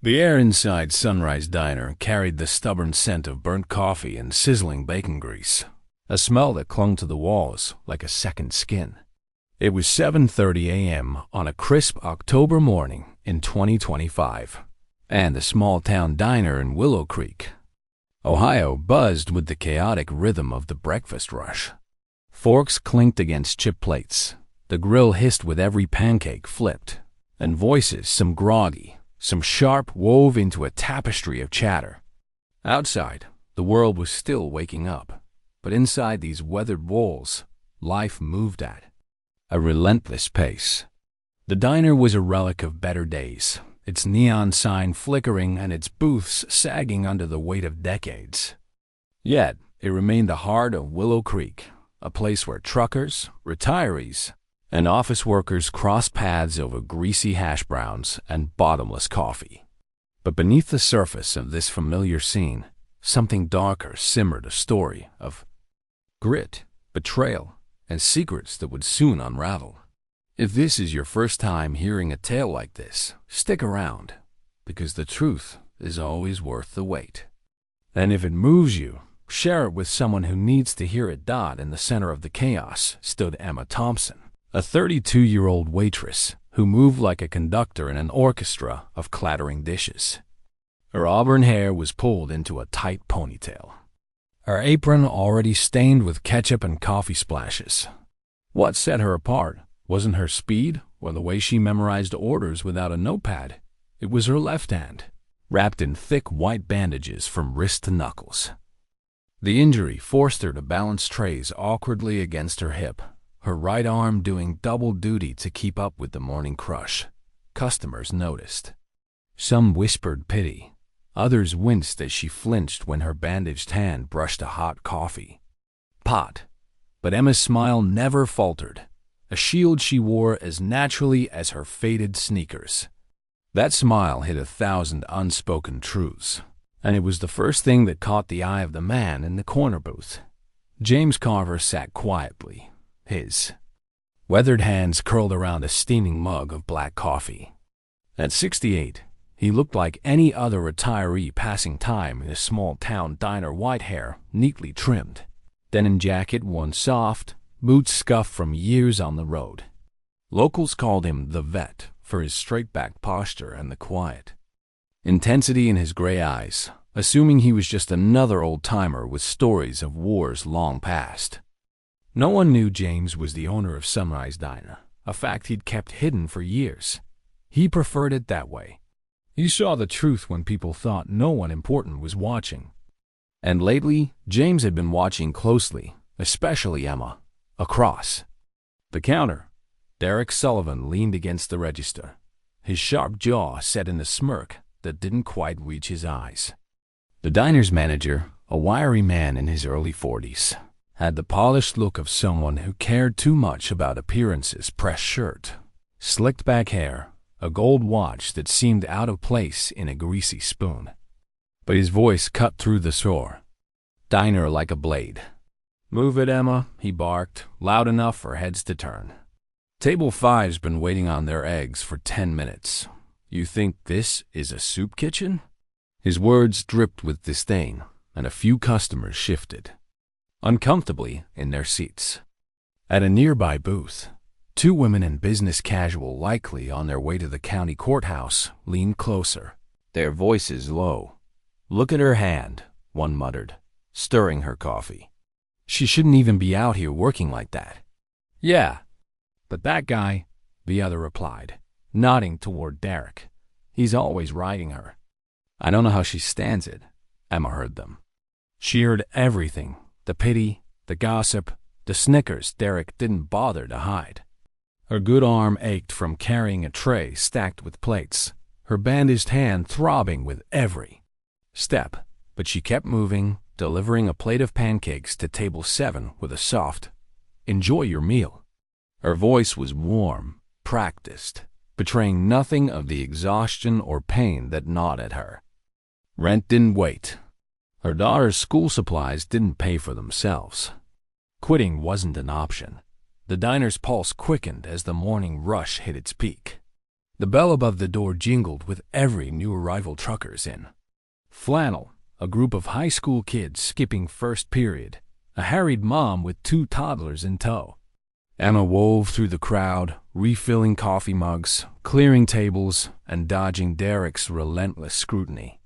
The air inside Sunrise Diner carried the stubborn scent of burnt coffee and sizzling bacon grease, a smell that clung to the walls like a second skin. It was 7:30 a.m. on a crisp October morning in 2025, and the small-town diner in Willow Creek, Ohio, buzzed with the chaotic rhythm of the breakfast rush. Forks clinked against chip plates, the grill hissed with every pancake flipped, and voices, some groggy, some sharp, wove into a tapestry of chatter. Outside, the world was still waking up, but inside these weathered walls, life moved at a relentless pace. The diner was a relic of better days, its neon sign flickering and its booths sagging under the weight of decades. Yet, it remained the heart of Willow Creek, a place where truckers, retirees, and office workers crossed paths over greasy hashbrowns and bottomless coffee. But beneath the surface of this familiar scene, something darker simmered, a story of grit, betrayal, and secrets that would soon unravel. If this is your first time hearing a tale like this, stick around, because the truth is always worth the wait. And if it moves you, share it with someone who needs to hear it. In the center of the chaos stood Emma Thompson, a 32-year-old waitress who moved like a conductor in an orchestra of clattering dishes. Her auburn hair was pulled into a tight ponytail, her apron already stained with ketchup and coffee splashes. What set her apart wasn't her speed or the way she memorized orders without a notepad. It was her left hand, wrapped in thick white bandages from wrist to knuckles. The injury forced her to balance trays awkwardly against her hip, her right arm doing double duty to keep up with the morning crush. Customers noticed. Some whispered pity. Others winced as she flinched when her bandaged hand brushed a hot coffee pot. But Emma's smile never faltered, a shield she wore as naturally as her faded sneakers. That smile hid 1,000 unspoken truths, and it was the first thing that caught the eye of the man in the corner booth. James Carver sat quietly, his weathered hands curled around a steaming mug of black coffee. At 68, he looked like any other retiree passing time in a small-town diner, white hair neatly trimmed, denim jacket worn soft, boots scuffed from years on the road. Locals called him the vet for his straight-back posture and the quiet intensity in his gray eyes, assuming he was just another old-timer with stories of wars long past. No one knew James was the owner of Sunrise Diner, a fact he'd kept hidden for years. He preferred it that way. He saw the truth when people thought no one important was watching. And lately, James had been watching closely, especially Emma. Across the counter, Derek Sullivan leaned against the register, his sharp jaw set in a smirk that didn't quite reach his eyes. The diner's manager, a wiry man in his early 40s, had the polished look of someone who cared too much about appearances. Pressed shirt, slicked back hair, a gold watch that seemed out of place in a greasy spoon. But his voice cut through the soar. Diner like a blade. "Move it, Emma," he barked, loud enough for heads to turn. "Table 5's been waiting on their eggs for 10 minutes. You think this is a soup kitchen?" His words dripped with disdain, and a few customers shifted uncomfortably in their seats. At a nearby booth, 2 women in business casual, likely on their way to the county courthouse, leaned closer, their voices low. "Look at her hand," one muttered, stirring her coffee. "She shouldn't even be out here working like that." "Yeah, but that guy," the other replied, nodding toward Derek. "He's always riding her." "I don't know how she stands it," Emma heard them. She heard everything, the pity, the gossip, the snickers Derek didn't bother to hide. Her good arm ached from carrying a tray stacked with plates, her bandaged hand throbbing with every step, but she kept moving, delivering a plate of pancakes to table 7 with a soft, "Enjoy your meal." Her voice was warm, practiced, betraying nothing of the exhaustion or pain that gnawed at her. Rent didn't wait. Her daughter's school supplies didn't pay for themselves. Quitting wasn't an option. The diner's pulse quickened as the morning rush hit its peak. The bell above the door jingled with every new arrival truckers in. Flannel, a group of high school kids skipping first period, a harried mom with 2 toddlers in tow. Emma wove through the crowd, refilling coffee mugs, clearing tables, and dodging Derek's relentless scrutiny.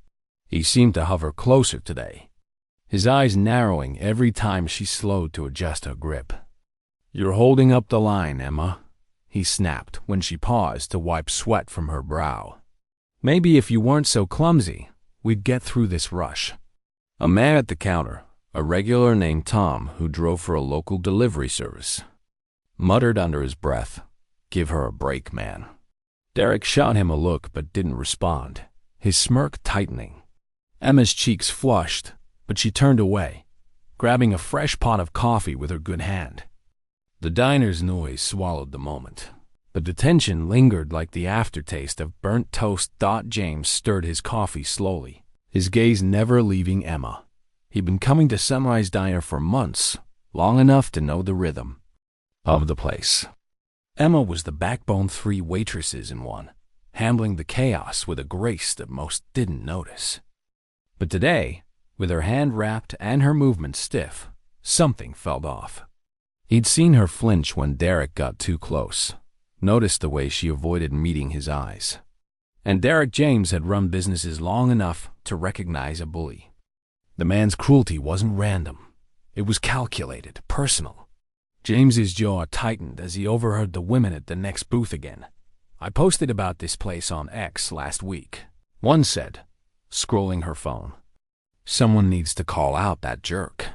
He seemed to hover closer today, his eyes narrowing every time she slowed to adjust her grip. "You're holding up the line, Emma," he snapped when she paused to wipe sweat from her brow. "Maybe if you weren't so clumsy, we'd get through this rush." A man at the counter, a regular named Tom who drove for a local delivery service, muttered under his breath, "Give her a break, man." Derek shot him a look but didn't respond, his smirk tightening. Emma's cheeks flushed, but she turned away, grabbing a fresh pot of coffee with her good hand. The diner's noise swallowed the moment, but the tension lingered like the aftertaste of burnt toast. James stirred his coffee slowly, his gaze never leaving Emma. He'd been coming to Sunrise Diner for months, long enough to know the rhythm of the place. Emma was the backbone 3 waitresses in one, handling the chaos with a grace that most didn't notice. But today, with her hand wrapped and her movements stiff, something felt off. He'd seen her flinch when Derek got too close, noticed the way she avoided meeting his eyes. And Derek James had run businesses long enough to recognize a bully. The man's cruelty wasn't random. It was calculated, personal. James's jaw tightened as he overheard the women at the next booth again. "I posted about this place on X last week," one said, scrolling her phone. "Someone needs to call out that jerk.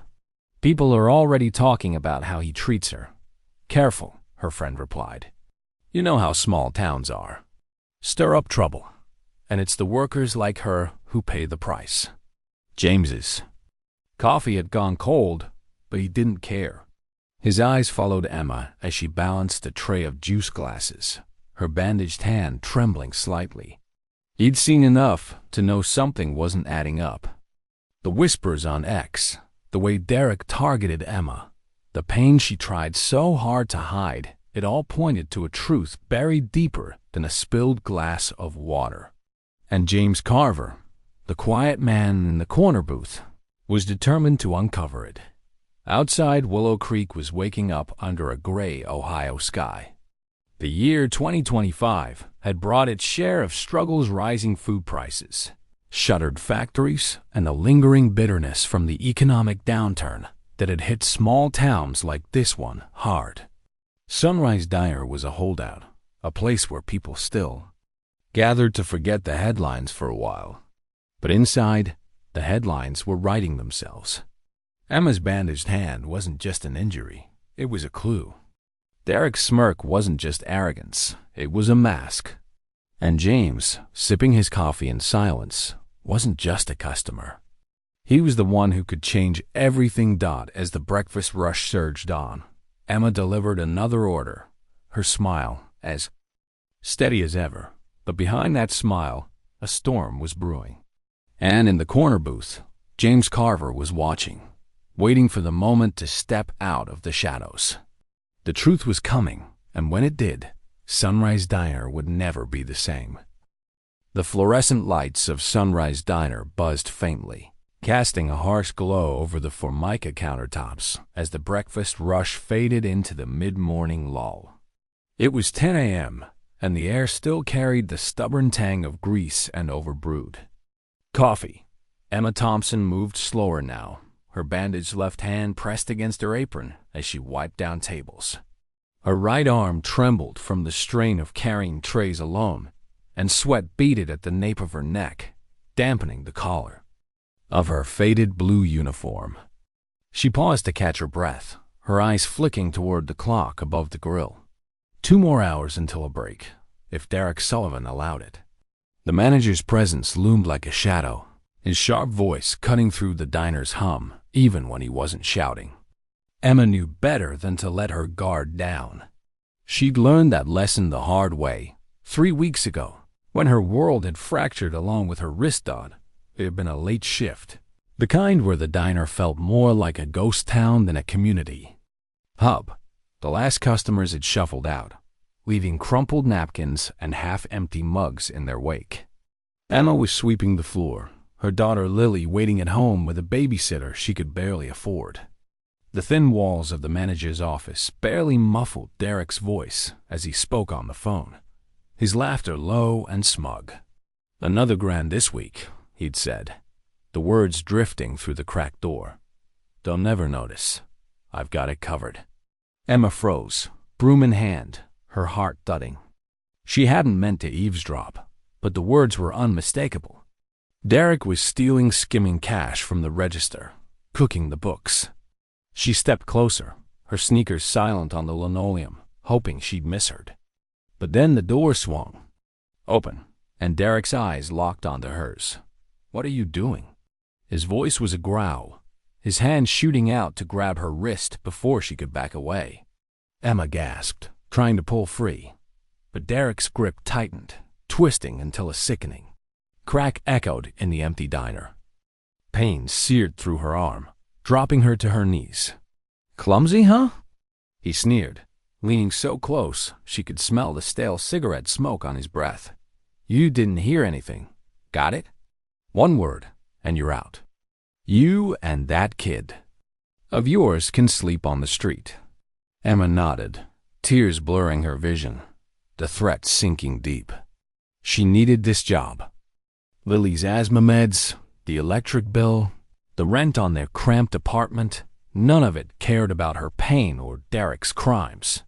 People are already talking about how he treats her." "Careful," her friend replied. "You know how small towns are. Stir up trouble, and it's the workers like her who pay the price." James's coffee had gone cold, but he didn't care. His eyes followed Emma as she balanced a tray of juice glasses, her bandaged hand trembling slightly. He'd seen enough to know something wasn't adding up. The whispers on X, the way Derek targeted Emma, the pain she tried so hard to hide, it all pointed to a truth buried deeper than a spilled glass of water. And James Carver, the quiet man in the corner booth, was determined to uncover it. Outside, Willow Creek was waking up under a gray Ohio sky. The year 2025 had brought its share of struggles: rising food prices, shuttered factories, and the lingering bitterness from the economic downturn that had hit small towns like this one hard. Sunrise Diner was a holdout, a place where people still gathered to forget the headlines for a while. But inside, the headlines were writing themselves. Emma's bandaged hand wasn't just an injury, it was a clue. Derek's smirk wasn't just arrogance, it was a mask. And James, sipping his coffee in silence, wasn't just a customer. He was the one who could change everything. As the breakfast rush surged on, Emma delivered another order, her smile as steady as ever. But behind that smile, a storm was brewing. And in the corner booth, James Carver was watching, waiting for the moment to step out of the shadows. The truth was coming, and when it did, Sunrise Diner would never be the same. The fluorescent lights of Sunrise Diner buzzed faintly, casting a harsh glow over the formica countertops as the breakfast rush faded into the mid-morning lull. It was 10 a.m., and the air still carried the stubborn tang of grease and overbrewed coffee. Emma Thompson moved slower now, her bandaged left hand pressed against her apron as she wiped down tables. Her right arm trembled from the strain of carrying trays alone, and sweat beaded at the nape of her neck, dampening the collar of her faded blue uniform. She paused to catch her breath, her eyes flicking toward the clock above the grill. 2 more hours until a break, if Derek Sullivan allowed it. The manager's presence loomed like a shadow, his sharp voice cutting through the diner's hum, even when he wasn't shouting. Emma knew better than to let her guard down. She'd learned that lesson the hard way, 3 weeks ago, when her world had fractured along with her wrist. It had been a late shift, the kind where the diner felt more like a ghost town than a community hub. The last customers had shuffled out, leaving crumpled napkins and half-empty mugs in their wake. Emma was sweeping the floor, her daughter Lily waiting at home with a babysitter she could barely afford. The thin walls of the manager's office barely muffled Derek's voice as he spoke on the phone, his laughter low and smug. "Another grand this week," he'd said, the words drifting through the cracked door. "They'll never notice. I've got it covered." Emma froze, broom in hand, her heart thudding. She hadn't meant to eavesdrop, but the words were unmistakable. Derek was stealing skimming cash from the register, cooking the books. She stepped closer, her sneakers silent on the linoleum, hoping she'd misheard. But then the door swung open, and Derek's eyes locked onto hers. "What are you doing?" His voice was a growl, his hand shooting out to grab her wrist before she could back away. Emma gasped, trying to pull free, but Derek's grip tightened, twisting until a sickening crack echoed in the empty diner. Pain seared through her arm, dropping her to her knees. "Clumsy, huh?" he sneered, leaning so close she could smell the stale cigarette smoke on his breath. "You didn't hear anything. Got it? One word, and you're out. You and that kid of yours can sleep on the street." Emma nodded, tears blurring her vision, the threat sinking deep. She needed this job. Lily's asthma meds, the electric bill, the rent on their cramped apartment, none of it cared about her pain or Derek's crimes.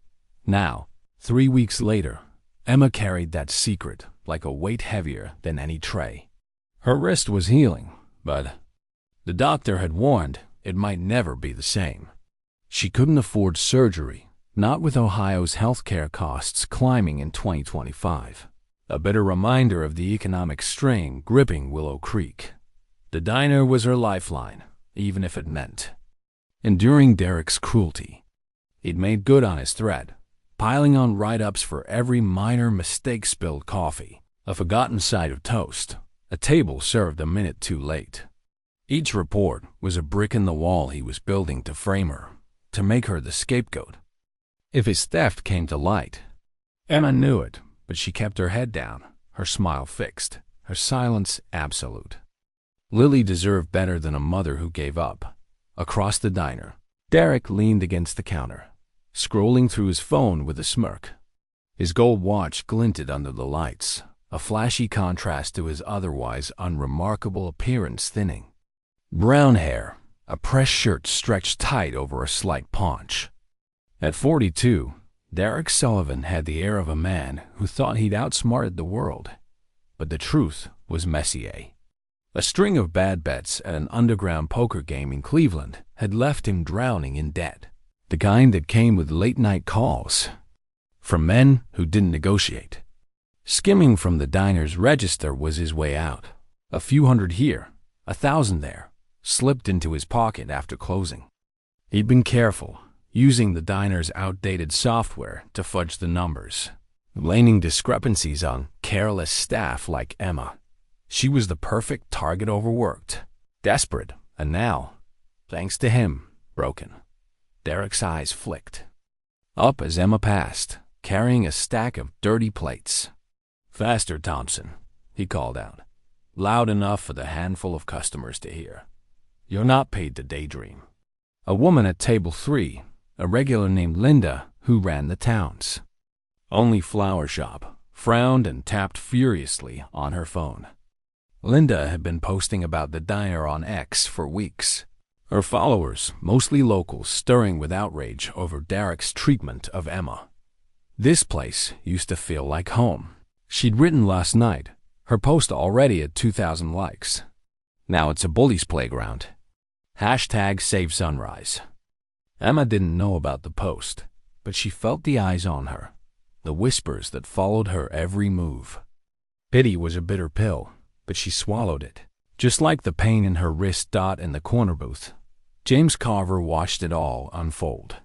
Now, 3 weeks later, Emma carried that secret like a weight heavier than any tray. Her wrist was healing, but the doctor had warned it might never be the same. She couldn't afford surgery, not with Ohio's healthcare costs climbing in 2025. A bitter reminder of the economic strain gripping Willow Creek. The diner was her lifeline, even if it meant enduring Derek's cruelty. He'd made good on his threat, piling on write-ups for every minor mistake: spilled coffee, a forgotten side of toast, a table served a minute too late. Each report was a brick in the wall he was building to frame her, to make her the scapegoat if his theft came to light. Emma knew it, but she kept her head down, her smile fixed, her silence absolute. Lily deserved better than a mother who gave up. Across the diner, Derek leaned against the counter, scrolling through his phone with a smirk. His gold watch glinted under the lights, a flashy contrast to his otherwise unremarkable appearance thinning. Brown hair, a pressed shirt stretched tight over a slight paunch. At 42, Derek Sullivan had the air of a man who thought he'd outsmarted the world. But the truth was Messier. A string of bad bets at an underground poker game in Cleveland had left him drowning in debt, the kind that came with late-night calls from men who didn't negotiate. Skimming from the diner's register was his way out. A few hundred here, 1,000 there, slipped into his pocket after closing. He'd been careful, using the diner's outdated software to fudge the numbers, blaming discrepancies on careless staff like Emma. She was the perfect target: overworked, desperate, and now, thanks to him, broken. Derek's eyes flicked up as Emma passed, carrying a stack of dirty plates. "Faster, Thompson," he called out, loud enough for the handful of customers to hear. "You're not paid to daydream." A woman at table 3, a regular named Linda, who ran the town's only flower shop, frowned and tapped furiously on her phone. Linda had been posting about the diner on X for weeks, her followers, mostly locals, stirring with outrage over Derek's treatment of Emma. "This place used to feel like home," she'd written last night, her post already at 2,000 likes. "Now it's a bully's playground. #SaveSunrise. Emma didn't know about the post, but she felt the eyes on her, the whispers that followed her every move. Pity was a bitter pill, but she swallowed it, just like the pain in her wrist. In the corner booth, James Carver watched it all unfold.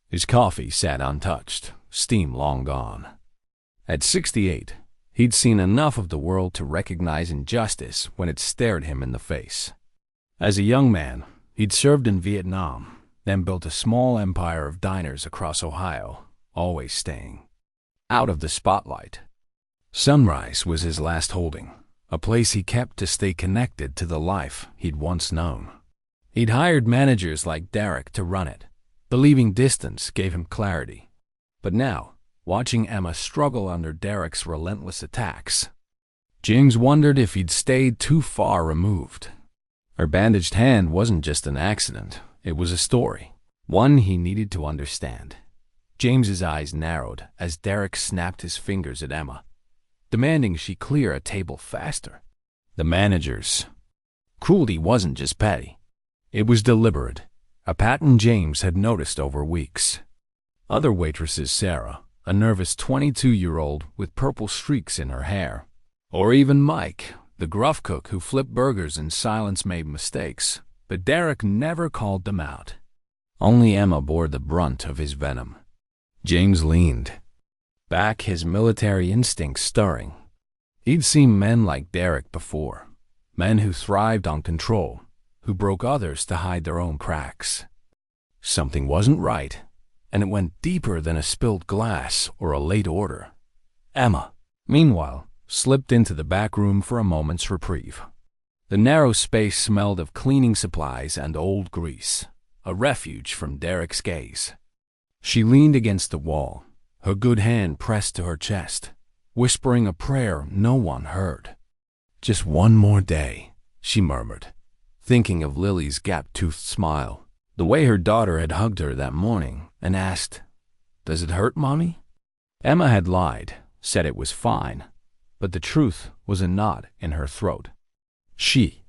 His coffee sat untouched, steam long gone. At 68, he'd seen enough of the world to recognize injustice when it stared him in the face. As a young man, he'd served in Vietnam, then built a small empire of diners across Ohio, always staying out of the spotlight. Sunrise was his last holding, a place he kept to stay connected to the life he'd once known. He'd hired managers like Derek to run it, believing distance gave him clarity. But now, watching Emma struggle under Derek's relentless attacks, James wondered if he'd stayed too far removed. Her bandaged hand wasn't just an accident, it was a story, one he needed to understand. James's eyes narrowed as Derek snapped his fingers at Emma, demanding she clear a table faster. The manager's cruelty wasn't just petty. It was deliberate, a pattern James had noticed over weeks. Other waitresses, Sarah, a nervous 22-year-old with purple streaks in her hair, or even Mike, the gruff cook who flipped burgers in silence, made mistakes, but Derek never called them out. Only Emma bore the brunt of his venom. James leaned back, his military instincts stirring. He'd seen men like Derek before, men who thrived on control, who broke others to hide their own cracks. Something wasn't right, and it went deeper than a spilled glass or a late order. Emma, meanwhile, slipped into the back room for a moment's reprieve. The narrow space smelled of cleaning supplies and old grease, a refuge from Derek's gaze. She leaned against the wall, her good hand pressed to her chest, whispering a prayer no one heard. "Just one more day," she murmured, thinking of Lily's gap-toothed smile, the way her daughter had hugged her that morning and asked, "Does it hurt, Mommy?" Emma had lied, said it was fine, but the truth was a knot in her throat. She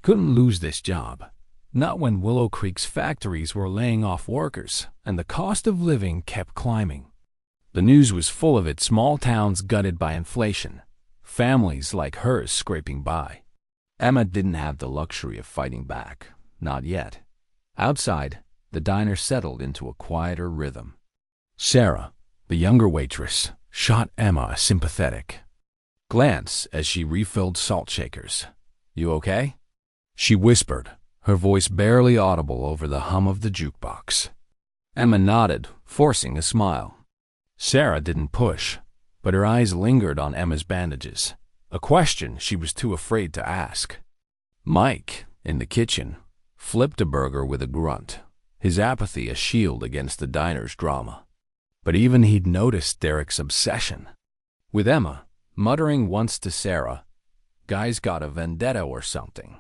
couldn't lose this job, not when Willow Creek's factories were laying off workers and the cost of living kept climbing. The news was full of it: small towns gutted by inflation, families like hers scraping by. Emma didn't have the luxury of fighting back, not yet. Outside, the diner settled into a quieter rhythm. Sarah, the younger waitress, shot Emma a sympathetic glance as she refilled salt shakers. "You okay?" she whispered, her voice barely audible over the hum of the jukebox. Emma nodded, forcing a smile. Sarah didn't push, but her eyes lingered on Emma's bandages, a question she was too afraid to ask. Mike, in the kitchen, flipped a burger with a grunt, his apathy a shield against the diner's drama. But even he'd noticed Derek's obsession with Emma, muttering once to Sarah, "Guy's got a vendetta or something."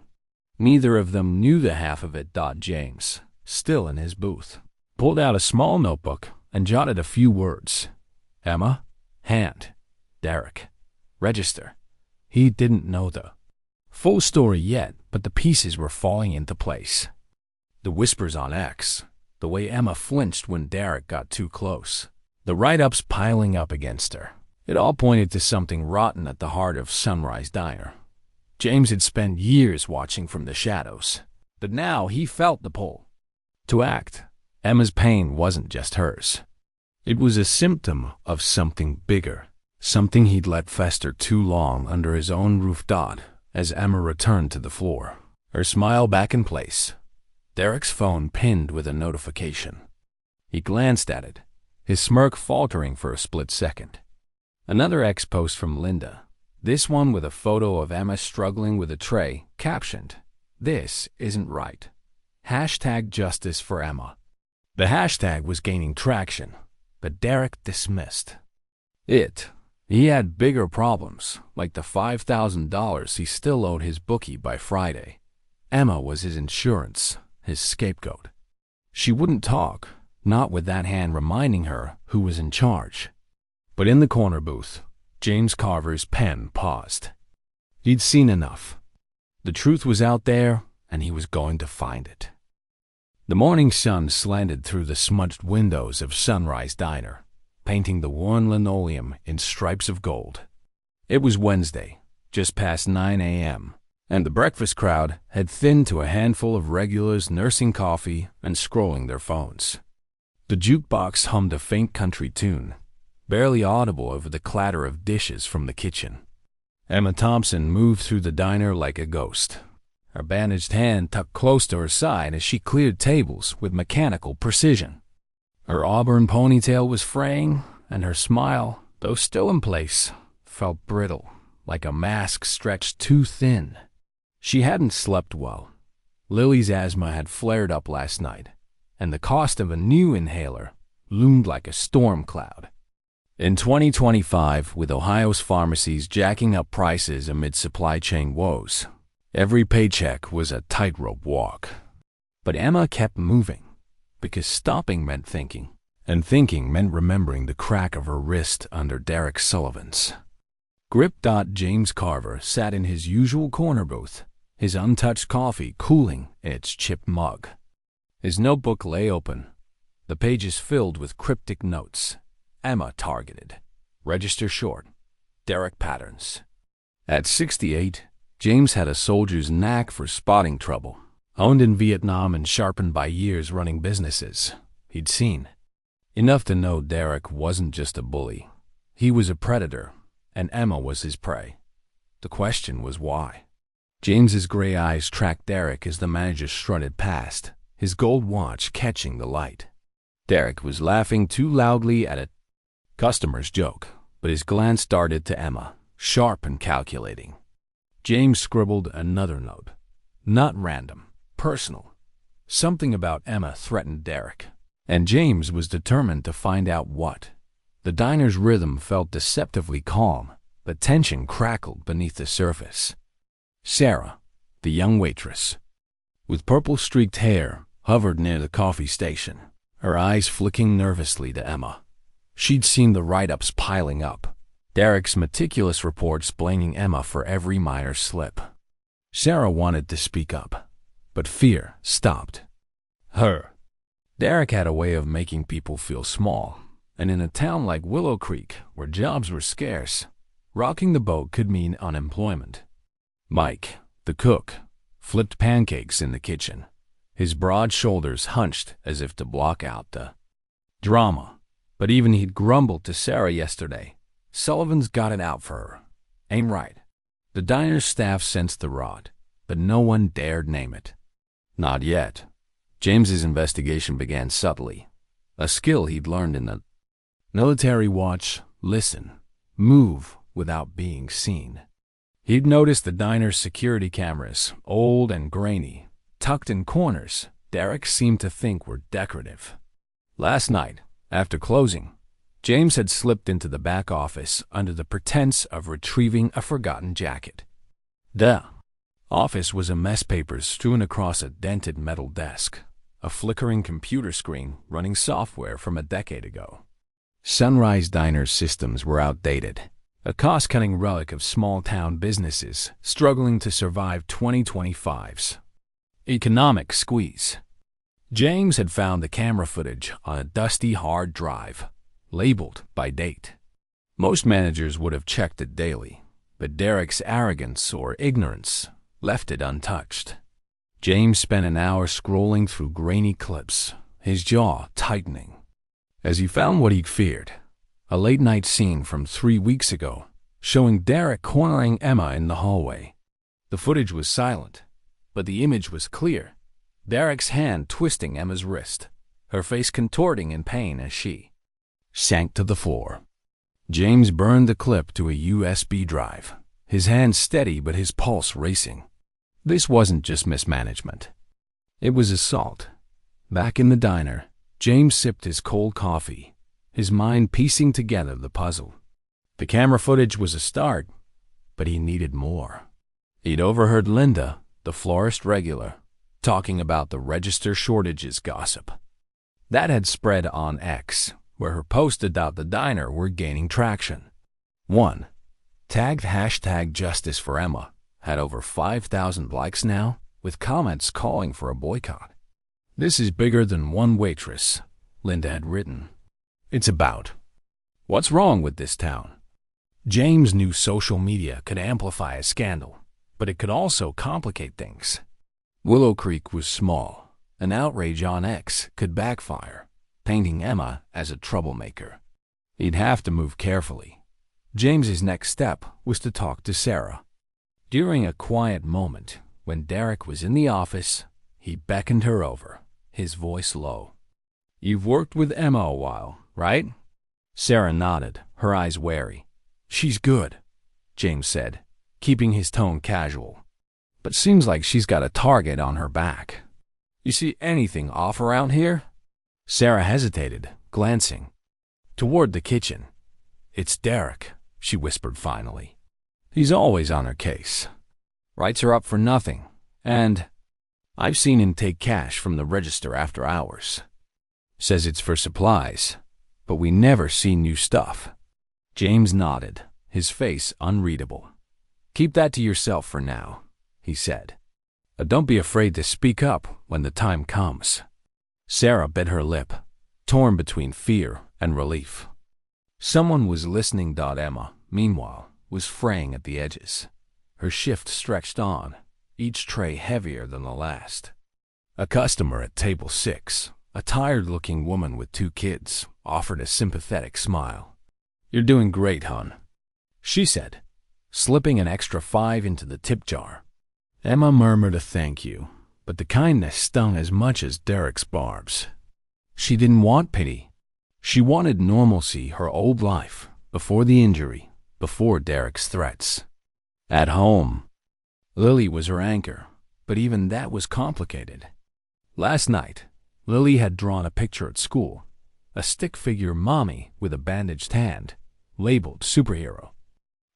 Neither of them knew the half of it. James, still in his booth, pulled out a small notebook and jotted a few words. Emma, hand. Derek, register. He didn't know the full story yet, but the pieces were falling into place. The whispers on X, the way Emma flinched when Derek got too close, the write-ups piling up against her. It all pointed to something rotten at the heart of Sunrise Diner. James had spent years watching from the shadows, but now he felt the pull to act. Emma's pain wasn't just hers. It was a symptom of something bigger, something he'd let fester too long under his own roof. As Emma returned to the floor, her smile back in place, Derek's phone pinned with a notification. He glanced at it, his smirk faltering for a split second. Another X post from Linda, this one with a photo of Emma struggling with a tray, captioned, "This isn't right. #justice for Emma." The hashtag was gaining traction, but Derek dismissed it. He had bigger problems, like the $5,000 he still owed his bookie by Friday. Emma was his insurance, his scapegoat. She wouldn't talk, not with that hand reminding her who was in charge. But in the corner booth, James Carver's pen paused. He'd seen enough. The truth was out there, and he was going to find it. The morning sun slanted through the smudged windows of Sunrise Diner, painting the worn linoleum in stripes of gold. It was Wednesday, just past 9 a.m., and the breakfast crowd had thinned to a handful of regulars nursing coffee and scrolling their phones. The jukebox hummed a faint country tune, barely audible over the clatter of dishes from the kitchen. Emma Thompson moved through the diner like a ghost, her bandaged hand tucked close to her side as she cleared tables with mechanical precision. Her auburn ponytail was fraying, and her smile, though still in place, felt brittle, like a mask stretched too thin. She hadn't slept well. Lily's asthma had flared up last night, and the cost of a new inhaler loomed like a storm cloud. In 2025, with Ohio's pharmacies jacking up prices amid supply chain woes, every paycheck was a tightrope walk. But Emma kept moving, because stopping meant thinking, and thinking meant remembering the crack of her wrist under Derek Sullivan's. Grip. James Carver sat in his usual corner booth, his untouched coffee cooling in its chipped mug. His notebook lay open, the pages filled with cryptic notes. Emma targeted. Register short. Derek patterns. At 68, James had a soldier's knack for spotting trouble. Honed in Vietnam and sharpened by years running businesses he'd seen. Enough to know Derek wasn't just a bully. He was a predator, and Emma was his prey. The question was why. James's gray eyes tracked Derek as the manager strutted past, his gold watch catching the light. Derek was laughing too loudly at a customer's joke, but his glance darted to Emma, sharp and calculating. James scribbled another note. Not random, personal. Something about Emma threatened Derek, and James was determined to find out what. The diner's rhythm felt deceptively calm, but tension crackled beneath the surface. Sarah, the young waitress, with purple-streaked hair, hovered near the coffee station, her eyes flicking nervously to Emma. She'd seen the write-ups piling up, Derek's meticulous reports blaming Emma for every minor slip. Sarah wanted to speak up, but fear stopped her. Derek had a way of making people feel small, and in a town like Willow Creek, where jobs were scarce, rocking the boat could mean unemployment. Mike, the cook, flipped pancakes in the kitchen, his broad shoulders hunched as if to block out the drama. But even he'd grumbled to Sarah yesterday. Sullivan's got it out for her. Ain't right. The diner's staff sensed the rod, but no one dared name it. Not yet. James's investigation began subtly, a skill he'd learned in the military. Watch, listen, move without being seen. He'd noticed the diner's security cameras, old and grainy, tucked in corners Derek seemed to think were decorative. Last night, after closing, James had slipped into the back office under the pretense of retrieving a forgotten jacket. The office was a mess, papers strewn across a dented metal desk, a flickering computer screen running software from a decade ago. Sunrise Diner's systems were outdated, a cost-cutting relic of small-town businesses struggling to survive 2025's economic squeeze. James had found the camera footage on a dusty hard drive, labeled by date. Most managers would have checked it daily, but Derek's arrogance or ignorance left it untouched. James spent an hour scrolling through grainy clips, his jaw tightening, as he found what he'd feared, a late-night scene from 3 weeks ago, showing Derek cornering Emma in the hallway. The footage was silent, but the image was clear. Derek's hand twisting Emma's wrist, her face contorting in pain as she sank to the floor. James burned the clip to a USB drive, his hand steady but his pulse racing. This wasn't just mismanagement. It was assault. Back in the diner, James sipped his cold coffee, his mind piecing together the puzzle. The camera footage was a start, but he needed more. He'd overheard Linda, the florist regular, talking about the register shortages gossip. That had spread on X, where her posts about the diner were gaining traction. One, tagged #Justice for Emma, had over 5,000 likes now, with comments calling for a boycott. This is bigger than one waitress, Linda had written. It's about what's wrong with this town. James knew social media could amplify a scandal, but it could also complicate things. Willow Creek was small. An outrage on X could backfire, painting Emma as a troublemaker. He'd have to move carefully. James's next step was to talk to Sarah. During a quiet moment, when Derek was in the office, he beckoned her over, his voice low. You've worked with Emma a while, right? Sarah nodded, her eyes wary. "She's good," James said, keeping his tone casual. "But seems like she's got a target on her back. You see anything off around here?" Sarah hesitated, glancing toward the kitchen. "It's Derek," she whispered finally. "He's always on her case. Writes her up for nothing, and I've seen him take cash from the register after hours. Says it's for supplies, but we never see new stuff." James nodded, his face unreadable. "Keep that to yourself for now," he said. "Don't be afraid to speak up when the time comes." Sarah bit her lip, torn between fear and relief. Someone was listening. Emma, meanwhile, was fraying at the edges. Her shift stretched on, each tray heavier than the last. A customer at table 6, a tired-looking woman with 2 kids, offered a sympathetic smile. "You're doing great, hon," she said, slipping an extra 5 into the tip jar. Emma murmured a thank you, but the kindness stung as much as Derek's barbs. She didn't want pity. She wanted normalcy, her old life, before the injury, before Derek's threats. At home, Lily was her anchor, but even that was complicated. Last night, Lily had drawn a picture at school, a stick figure mommy with a bandaged hand, labeled superhero.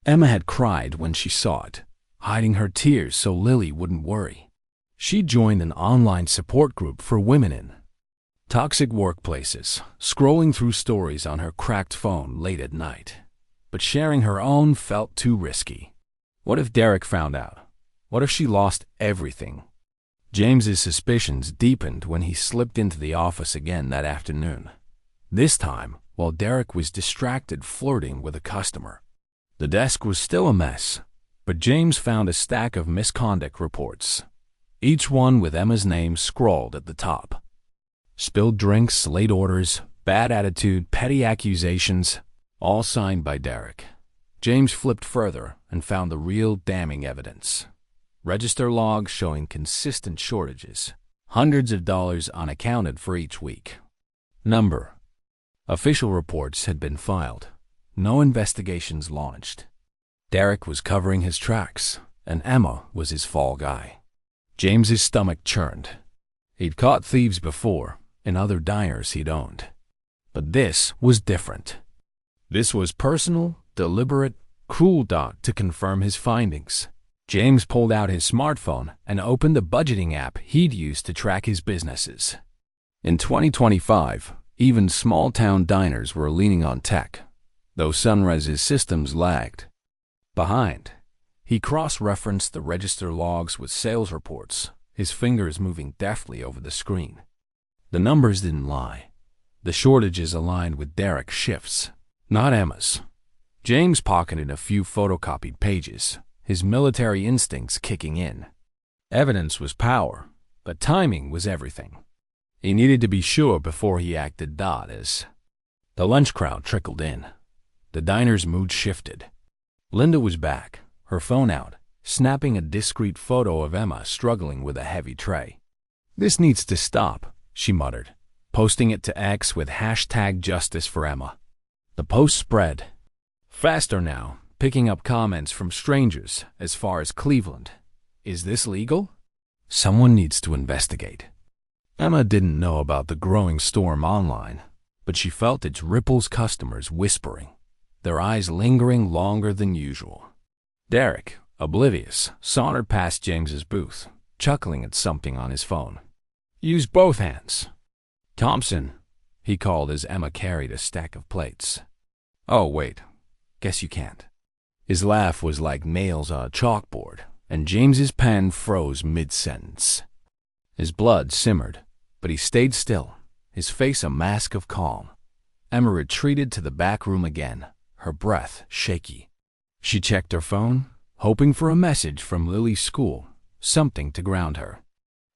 Emma had cried when she saw it, hiding her tears so Lily wouldn't worry. She joined an online support group for women in toxic workplaces, scrolling through stories on her cracked phone late at night. But sharing her own felt too risky. What if Derek found out? What if she lost everything? James's suspicions deepened when he slipped into the office again that afternoon. This time, while Derek was distracted flirting with a customer. The desk was still a mess, but James found a stack of misconduct reports, each one with Emma's name scrawled at the top. Spilled drinks, late orders, bad attitude, petty accusations, all signed by Derek. James flipped further and found the real damning evidence. Register logs showing consistent shortages, hundreds of dollars unaccounted for each week. Number. Official reports had been filed. No investigations launched. Derek was covering his tracks, and Emma was his fall guy. James's stomach churned. He'd caught thieves before, in other diners he'd owned. But this was different. This was personal, deliberate, cruel. To confirm his findings, James pulled out his smartphone and opened the budgeting app he'd used to track his businesses. In 2025, even small-town diners were leaning on tech, though Sunrise's systems lagged behind. He cross-referenced the register logs with sales reports, his fingers moving deftly over the screen. The numbers didn't lie. The shortages aligned with Derek's shifts, not Emma's. James pocketed a few photocopied pages, his military instincts kicking in. Evidence was power, but timing was everything. He needed to be sure before he acted. As the lunch crowd trickled in, the diner's mood shifted. Linda was back, her phone out, snapping a discreet photo of Emma struggling with a heavy tray. "This needs to stop," she muttered, posting it to X with #JusticeForEmma. The post spread faster now, picking up comments from strangers as far as Cleveland. "Is this legal? Someone needs to investigate." Emma didn't know about the growing storm online, but she felt its ripples, customers whispering, their eyes lingering longer than usual. Derek, oblivious, sauntered past James's booth, chuckling at something on his phone. "Use both hands. Thompson," he called as Emma carried a stack of plates. "Oh, wait. Guess you can't." His laugh was like nails on a chalkboard, and James's pen froze mid-sentence. His blood simmered, but he stayed still, his face a mask of calm. Emma retreated to the back room again, her breath shaky. She checked her phone, hoping for a message from Lily's school, something to ground her.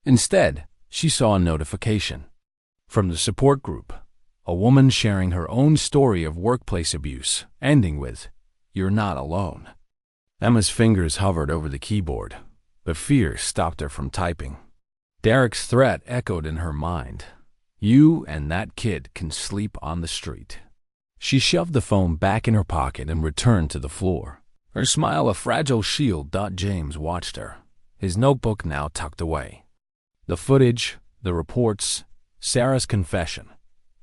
Instead, she saw a notification from the support group, a woman sharing her own story of workplace abuse, ending with, "You're not alone." Emma's fingers hovered over the keyboard, but fear stopped her from typing. Derek's threat echoed in her mind. "You and that kid can sleep on the street." She shoved the phone back in her pocket and returned to the floor. Her smile a fragile shield. James watched her, his notebook now tucked away. The footage, the reports, Sarah's confession.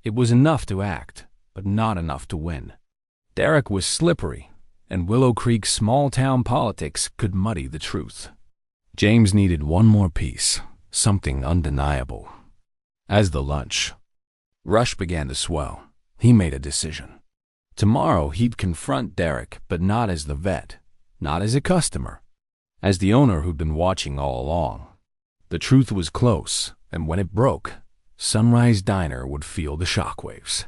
It was enough to act, but not enough to win. Derek was slippery, and Willow Creek's small-town politics could muddy the truth. James needed one more piece, something undeniable. As the lunch rush began to swell, he made a decision. Tomorrow he'd confront Derek, but not as the vet, not as a customer, as the owner who'd been watching all along. The truth was close, and when it broke, Sunrise Diner would feel the shockwaves.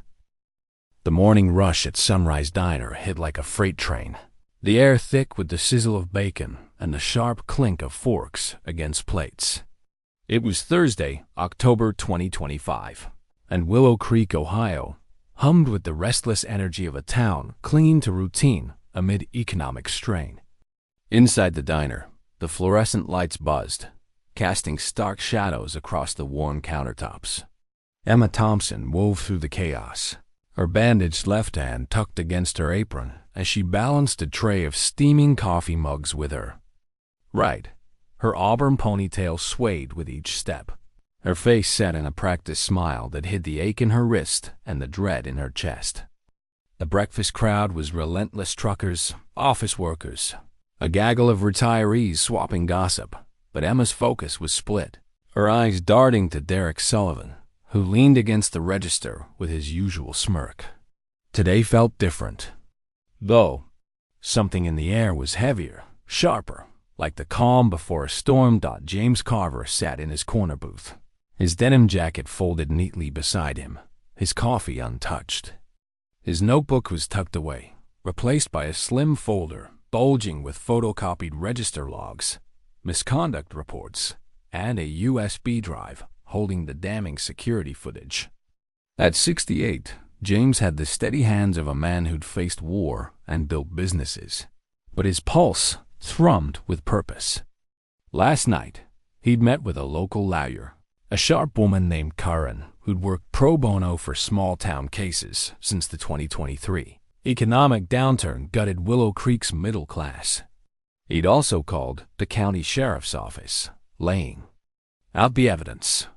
The morning rush at Sunrise Diner hit like a freight train, the air thick with the sizzle of bacon and the sharp clink of forks against plates. It was Thursday, October 2025, and Willow Creek, Ohio, hummed with the restless energy of a town clinging to routine amid economic strain. Inside the diner, the fluorescent lights buzzed, casting stark shadows across the worn countertops. Emma Thompson wove through the chaos, her bandaged left hand tucked against her apron as she balanced a tray of steaming coffee mugs with her right. Her auburn ponytail swayed with each step, her face set in a practiced smile that hid the ache in her wrist and the dread in her chest. The breakfast crowd was relentless truckers, office workers, a gaggle of retirees swapping gossip, but Emma's focus was split, her eyes darting to Derek Sullivan, who leaned against the register with his usual smirk. Today felt different, though. Something in the air was heavier, sharper, like the calm before a storm. James Carver sat in his corner booth, his denim jacket folded neatly beside him, his coffee untouched. His notebook was tucked away, replaced by a slim folder bulging with photocopied register logs, misconduct reports, and a USB drive holding the damning security footage. At 68, James had the steady hands of a man who'd faced war and built businesses, but his pulse thrummed with purpose. Last night, he'd met with a local lawyer, a sharp woman named Karen, who'd worked pro bono for small-town cases since the 2023 economic downturn gutted Willow Creek's middle class. He'd also called the county sheriff's office, laying out the evidence.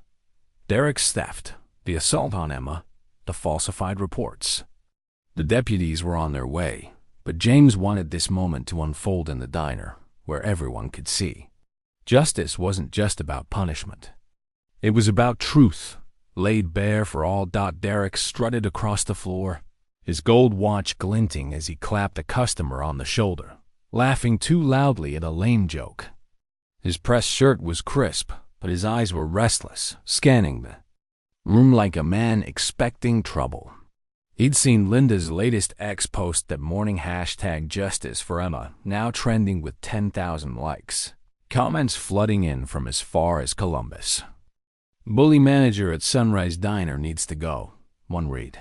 Derek's theft, the assault on Emma, the falsified reports. The deputies were on their way, but James wanted this moment to unfold in the diner, where everyone could see. Justice wasn't just about punishment. It was about truth, laid bare for all. Derek strutted across the floor, his gold watch glinting as he clapped a customer on the shoulder, laughing too loudly at a lame joke. His pressed shirt was crisp, but his eyes were restless, scanning the room like a man expecting trouble. He'd seen Linda's latest X post that morning, #Justice for Emma, now trending with 10,000 likes, comments flooding in from as far as Columbus. Bully manager at Sunrise Diner needs to go, one read.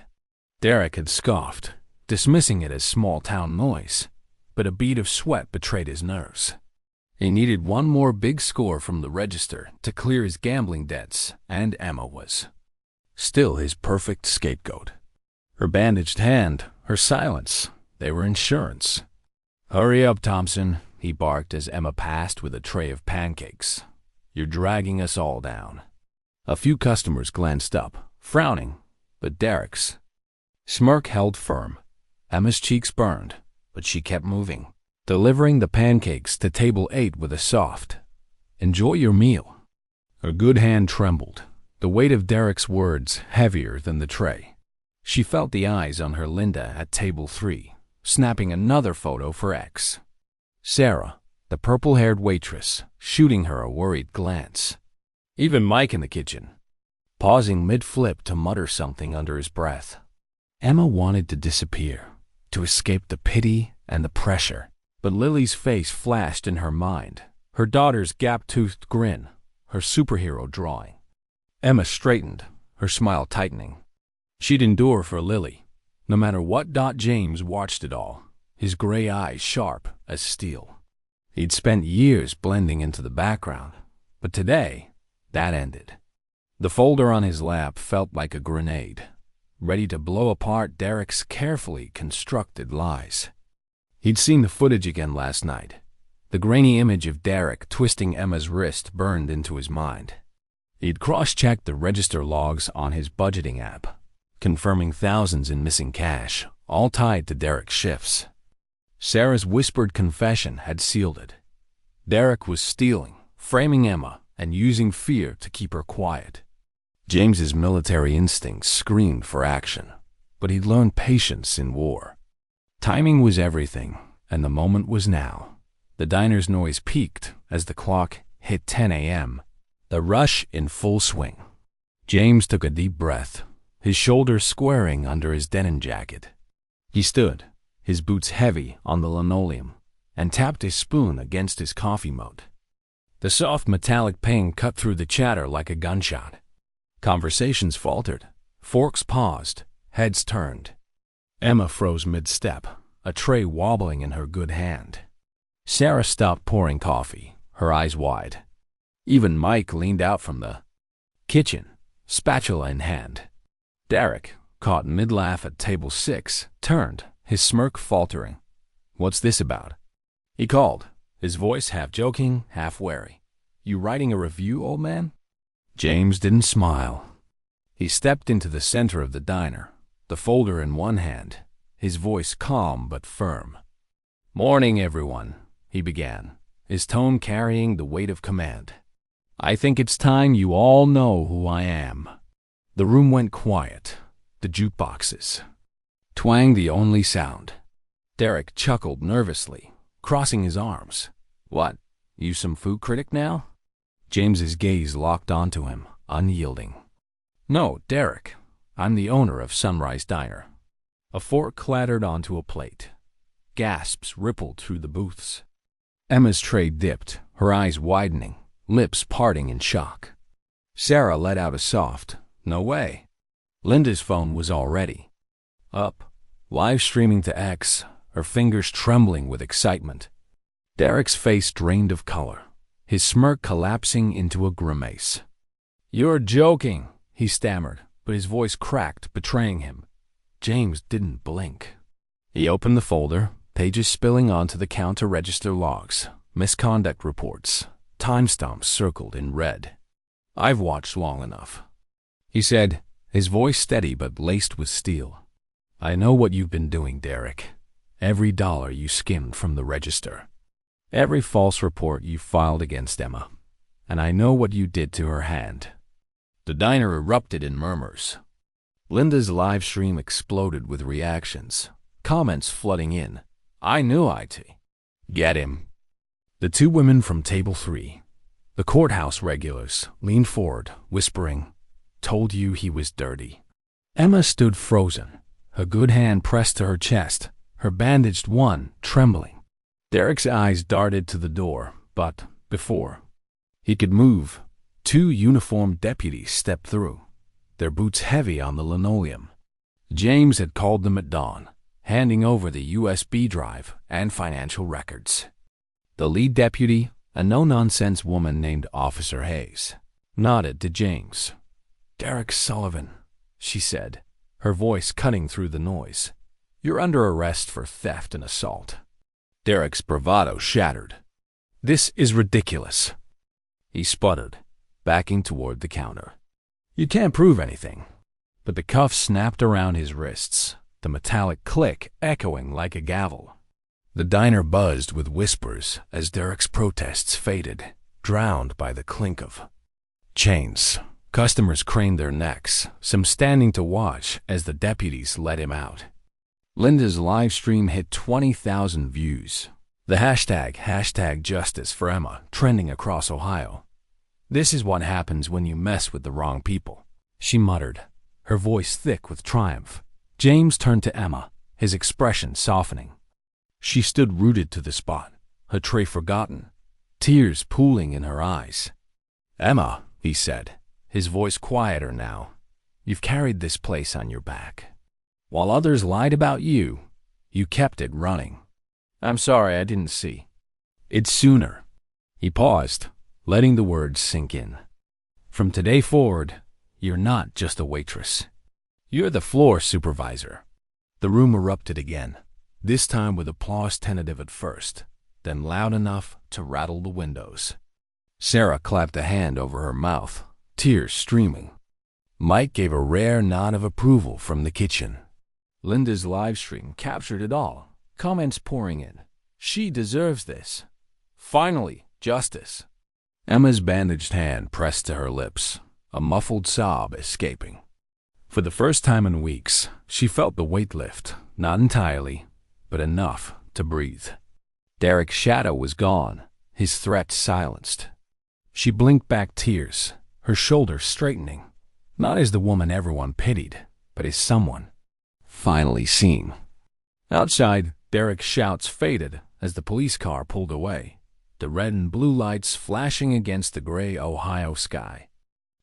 Derek had scoffed, dismissing it as small-town noise, but a bead of sweat betrayed his nerves. He needed one more big score from the register to clear his gambling debts, and Emma was still his perfect scapegoat. Her bandaged hand, her silence, they were insurance. "Hurry up, Thompson," he barked as Emma passed with a tray of pancakes. "You're dragging us all down." A few customers glanced up, frowning, but Derek's smirk held firm. Emma's cheeks burned, but she kept moving, delivering the pancakes to table 8 with a soft, "Enjoy your meal." Her good hand trembled, the weight of Derek's words heavier than the tray. She felt the eyes on her Linda at table 3, snapping another photo for X. Sarah, the purple-haired waitress, shooting her a worried glance. Even Mike in the kitchen, pausing mid-flip to mutter something under his breath. Emma wanted to disappear, to escape the pity and the pressure, but Lily's face flashed in her mind, her daughter's gap-toothed grin, her superhero drawing. Emma straightened, her smile tightening. She'd endure for Lily, no matter what. James watched it all, his gray eyes sharp as steel. He'd spent years blending into the background, but today, that ended. The folder on his lap felt like a grenade, ready to blow apart Derek's carefully constructed lies. He'd seen the footage again last night. The grainy image of Derek twisting Emma's wrist burned into his mind. He'd cross-checked the register logs on his budgeting app, confirming thousands in missing cash, all tied to Derek's shifts. Sarah's whispered confession had sealed it. Derek was stealing, framing Emma, and using fear to keep her quiet. James's military instincts screamed for action, but he'd learned patience in war. Timing was everything, and the moment was now. The diner's noise peaked as the clock hit 10 a.m., the rush in full swing. James took a deep breath, his shoulders squaring under his denim jacket. He stood, his boots heavy on the linoleum, and tapped his spoon against his coffee mug. The soft metallic ping cut through the chatter like a gunshot. Conversations faltered, forks paused, heads turned. Emma froze mid-step, a tray wobbling in her good hand. Sarah stopped pouring coffee, her eyes wide. Even Mike leaned out from the kitchen, spatula in hand. Derek, caught mid-laugh at table 6, turned, his smirk faltering. "What's this about?" He called, his voice half joking, half wary. "You writing a review, old man?" James didn't smile. He stepped into the center of the diner, the folder in one hand, his voice calm but firm. "Morning, everyone," he began, his tone carrying the weight of command. "I think it's time you all know who I am." The room went quiet. The jukeboxes twanged the only sound. Derek chuckled nervously, crossing his arms. "What, you some food critic now?" James's gaze locked onto him, unyielding. "No, Derek. I'm the owner of Sunrise Diner." A fork clattered onto a plate. Gasps rippled through the booths. Emma's tray dipped, her eyes widening, lips parting in shock. Sarah let out a soft, "No way." Linda's phone was already up, live streaming to X, her fingers trembling with excitement. Derek's face drained of color, his smirk collapsing into a grimace. "You're joking," he stammered, but his voice cracked, betraying him. James didn't blink. He opened the folder, pages spilling onto the counter-register logs, misconduct reports, timestamps circled in red. "I've watched long enough," he said, his voice steady but laced with steel. "I know what you've been doing, Derek. Every dollar you skimmed from the register. Every false report you filed against Emma. And I know what you did to her hand." The diner erupted in murmurs. Linda's live stream exploded with reactions, comments flooding in. "I knew IT. Get him." The two women from table 3, the courthouse regulars, leaned forward, whispering, "Told you he was dirty." Emma stood frozen, her good hand pressed to her chest, her bandaged one trembling. Derek's eyes darted to the door, but before he could move, 2 uniformed deputies stepped through, their boots heavy on the linoleum. James had called them at dawn, handing over the USB drive and financial records. The lead deputy, a no-nonsense woman named Officer Hayes, nodded to James. "Derek Sullivan," she said, her voice cutting through the noise. "You're under arrest for theft and assault." Derek's bravado shattered. "This is ridiculous," he sputtered, backing toward the counter. "You can't prove anything." But the cuffs snapped around his wrists, the metallic click echoing like a gavel. The diner buzzed with whispers as Derek's protests faded, drowned by the clink of chains. Customers craned their necks, some standing to watch as the deputies let him out. Linda's live stream hit 20,000 views. The hashtag Justice for Emma trending across Ohio. "This is what happens when you mess with the wrong people," she muttered, her voice thick with triumph. James turned to Emma, his expression softening. She stood rooted to the spot, her tray forgotten, tears pooling in her eyes. "Emma," he said, his voice quieter now, "you've carried this place on your back. While others lied about you, you kept it running. I'm sorry I didn't see it sooner." He paused, letting the words sink in. "From today forward, you're not just a waitress. "You're the floor supervisor." The room erupted again, this time with applause tentative at first, then loud enough to rattle the windows. Sarah clapped a hand over her mouth, tears streaming. Mike gave a rare nod of approval from the kitchen. Linda's live stream captured it all, comments pouring in. "She deserves this. Finally, justice." Emma's bandaged hand pressed to her lips, a muffled sob escaping. For the first time in weeks, she felt the weight lift, not entirely, but enough to breathe. Derek's shadow was gone, his threat silenced. She blinked back tears, her shoulders straightening, not as the woman everyone pitied, but as someone finally seen. Outside, Derek's shouts faded as the police car pulled away, the red and blue lights flashing against the gray Ohio sky.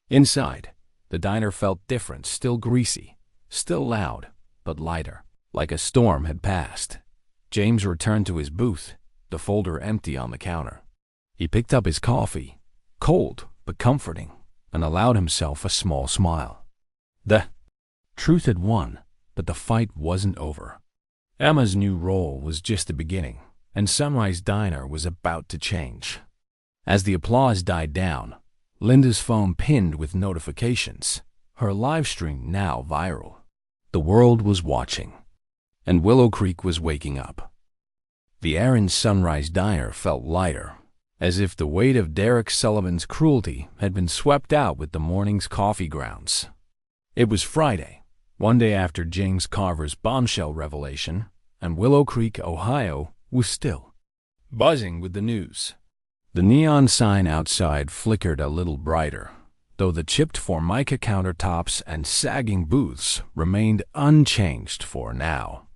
Inside, the diner felt different, still greasy, still loud, but lighter, like a storm had passed. James returned to his booth, the folder empty on the counter. He picked up his coffee, cold but comforting, and allowed himself a small smile. The truth had won, but the fight wasn't over. Emma's new role was just the beginning, and Sunrise Diner was about to change. As the applause died down, Linda's phone pinned with notifications, her live stream now viral. The world was watching, and Willow Creek was waking up. The air in Sunrise Diner felt lighter, as if the weight of Derek Sullivan's cruelty had been swept out with the morning's coffee grounds. It was Friday, one day after James Carver's bombshell revelation, and Willow Creek, Ohio, was still buzzing with the news. The neon sign outside flickered a little brighter, though the chipped Formica countertops and sagging booths remained unchanged for now.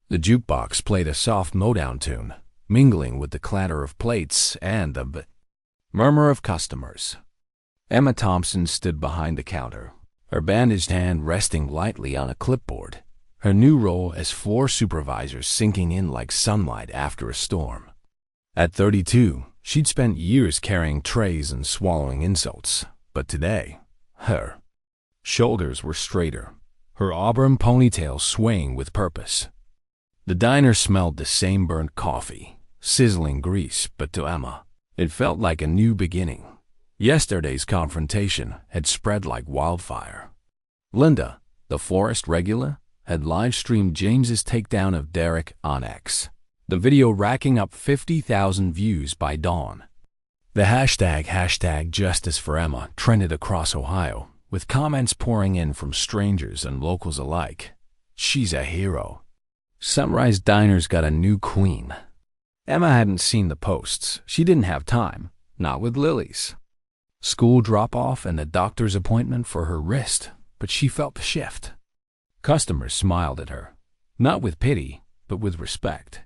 The jukebox played a soft Motown tune, mingling with the clatter of plates and the murmur of customers. Emma Thompson stood behind the counter, her bandaged hand resting lightly on a clipboard, her new role as floor supervisor sinking in like sunlight after a storm. At 32, she'd spent years carrying trays and swallowing insults, but today, her shoulders were straighter, her auburn ponytail swaying with purpose. The diner smelled the same burnt coffee, sizzling grease, but to Emma, it felt like a new beginning. Yesterday's confrontation had spread like wildfire. Linda, the florist regular, had live-streamed James's takedown of Derek on X, the video racking up 50,000 views by dawn. The hashtag Justice for Emma trended across Ohio, with comments pouring in from strangers and locals alike. She's a hero. Sunrise Diner's got a new queen. Emma hadn't seen the posts. She didn't have time, not with Lily's school drop-off and a doctor's appointment for her wrist, but she felt the shift. Customers smiled at her, not with pity, but with respect.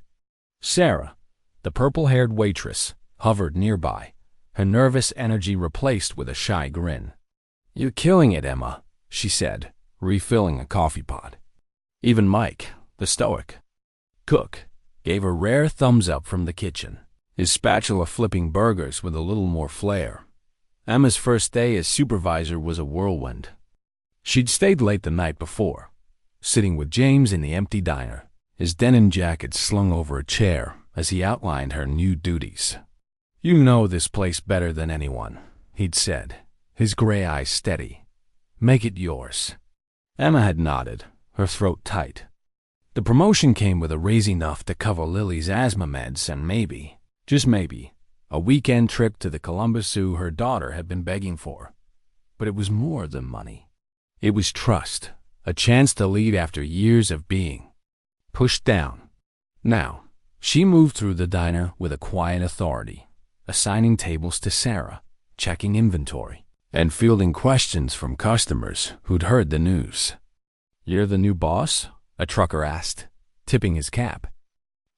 Sarah, the purple-haired waitress, hovered nearby, her nervous energy replaced with a shy grin. "You're killing it, Emma," she said, refilling a coffee pot. Even Mike, the stoic cook, gave a rare thumbs-up from the kitchen, his spatula flipping burgers with a little more flair. Emma's first day as supervisor was a whirlwind. She'd stayed late the night before, sitting with James in the empty diner, his denim jacket slung over a chair as he outlined her new duties. "You know this place better than anyone," he'd said, his gray eyes steady. "Make it yours." Emma had nodded, her throat tight. The promotion came with a raise enough to cover Lily's asthma meds and maybe, just maybe, a weekend trip to the Columbus Zoo her daughter had been begging for. But it was more than money. It was trust, a chance to lead after years of being pushed down. Now, she moved through the diner with a quiet authority, assigning tables to Sarah, checking inventory, and fielding questions from customers who'd heard the news. "You're the new boss?" a trucker asked, tipping his cap.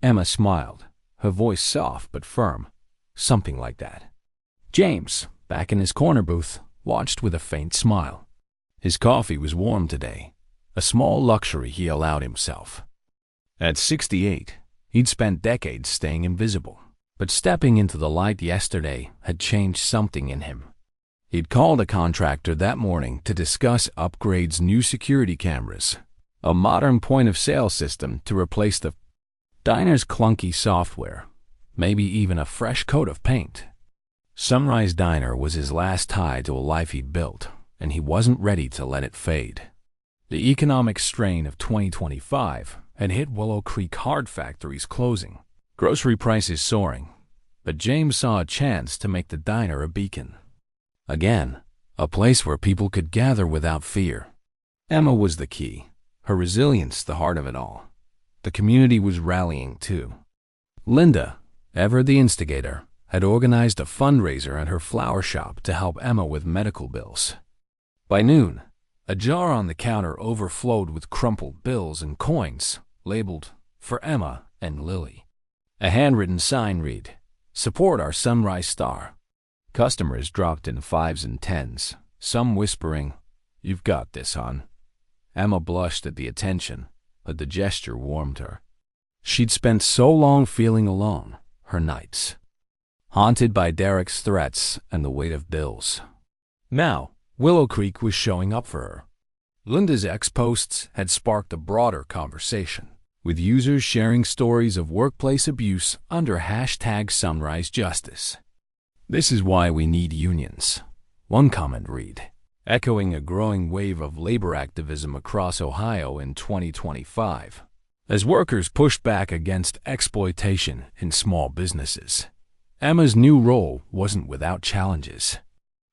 Emma smiled, her voice soft but firm, something like that. James, back in his corner booth, watched with a faint smile. His coffee was warm today, a small luxury he allowed himself. At 68, he'd spent decades staying invisible, but stepping into the light yesterday had changed something in him. He'd called a contractor that morning to discuss upgrades, new security cameras, a modern point-of-sale system to replace the diner's clunky software, maybe even a fresh coat of paint. Sunrise Diner was his last tie to a life he'd built, and he wasn't ready to let it fade. The economic strain of 2025 had hit Willow Creek hard factories closing, grocery prices soaring, but James saw a chance to make the diner a beacon. Again, a place where people could gather without fear. Emma was the key, her resilience the heart of it all. The community was rallying too. Linda, ever the instigator, had organized a fundraiser at her flower shop to help Emma with medical bills. By noon, a jar on the counter overflowed with crumpled bills and coins, labeled for Emma and Lily. A handwritten sign read, "Support our Sunrise Star." Customers dropped in 5s and 10s, some whispering, "You've got this, hon." Emma blushed at the attention, but the gesture warmed her. She'd spent so long feeling alone, her nights, haunted by Derek's threats and the weight of bills. Now, Willow Creek was showing up for her. Linda's ex-posts had sparked a broader conversation, with users sharing stories of workplace abuse under #SunriseJustice. "This is why we need unions," one comment read, echoing a growing wave of labor activism across Ohio in 2025, as workers pushed back against exploitation in small businesses. Emma's new role wasn't without challenges.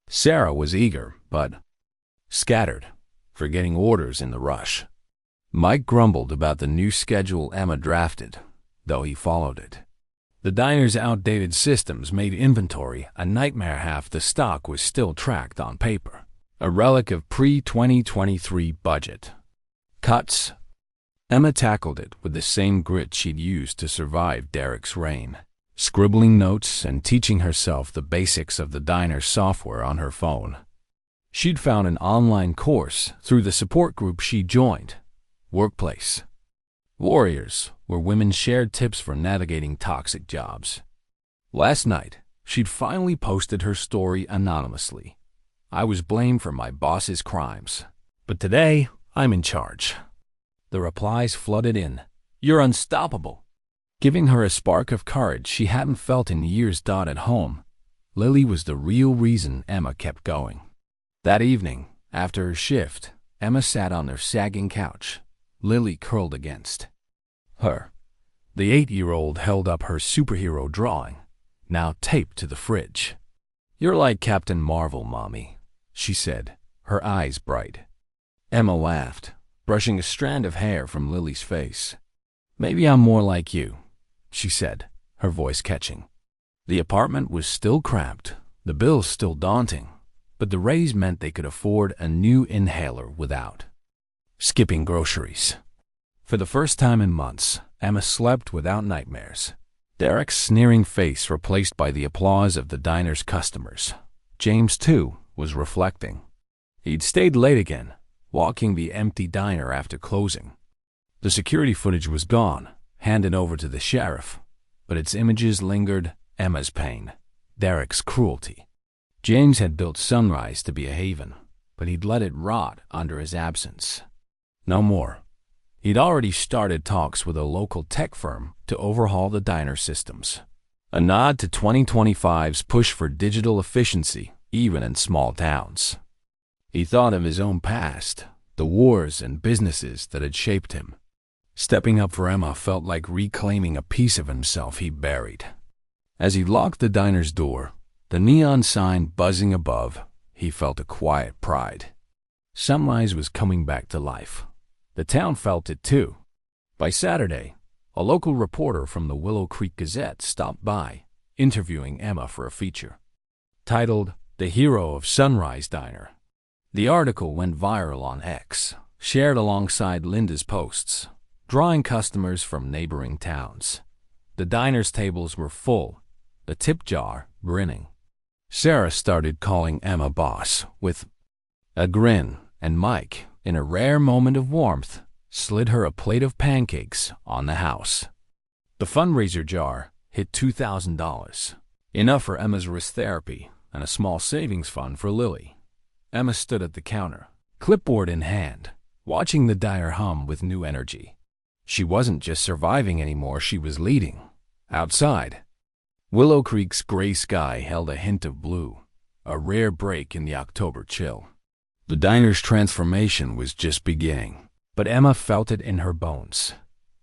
Sarah was eager, but scattered, forgetting orders in the rush. Mike grumbled about the new schedule Emma drafted, though he followed it. The diner's outdated systems made inventory a nightmare. Half the stock was still tracked on paper, a relic of pre-2023 budget cuts. Emma tackled it with the same grit she'd used to survive Derek's reign, scribbling notes and teaching herself the basics of the diner's software on her phone. She'd found an online course through the support group she joined, Workplace Warriors, where women shared tips for navigating toxic jobs. Last night, she'd finally posted her story anonymously. "I was blamed for my boss's crimes, but today I'm in charge." The replies flooded in. "You're unstoppable," giving her a spark of courage she hadn't felt in years. At home, Lily was the real reason Emma kept going. That evening, after her shift, Emma sat on their sagging couch, Lily curled against her. The 8-year-old held up her superhero drawing, now taped to the fridge. "You're like Captain Marvel, Mommy," she said, her eyes bright. Emma laughed, brushing a strand of hair from Lily's face. "Maybe I'm more like you," she said, her voice catching. The apartment was still cramped, the bills still daunting, but the raise meant they could afford a new inhaler without skipping groceries. For the first time in months, Emma slept without nightmares. Derek's sneering face replaced by the applause of the diner's customers. James, too, was reflecting. He'd stayed late again, walking the empty diner after closing. The security footage was gone, handed over to the sheriff, but its images lingered. Emma's pain, Derek's cruelty. James had built Sunrise to be a haven, but he'd let it rot under his absence. No more. He'd already started talks with a local tech firm to overhaul the diner systems, a nod to 2025's push for digital efficiency, even in small towns. He thought of his own past, the wars and businesses that had shaped him. Stepping up for Emma felt like reclaiming a piece of himself he buried. As he locked the diner's door, the neon sign buzzing above, he felt a quiet pride. Sunrise was coming back to life. The town felt it too. By Saturday, a local reporter from the Willow Creek Gazette stopped by, interviewing Emma for a feature titled "The Hero of Sunrise Diner." The article went viral on X, shared alongside Linda's posts, drawing customers from neighboring towns. The diner's tables were full, the tip jar brimming. Sarah started calling Emma boss with a grin, and Mike, in a rare moment of warmth, slid her a plate of pancakes on the house. The fundraiser jar hit $2,000, enough for Emma's wrist therapy, and a small savings fund for Lily. Emma stood at the counter, clipboard in hand, watching the diner hum with new energy. She wasn't just surviving anymore, she was leading. Outside, Willow Creek's gray sky held a hint of blue, a rare break in the October chill. The diner's transformation was just beginning, but Emma felt it in her bones.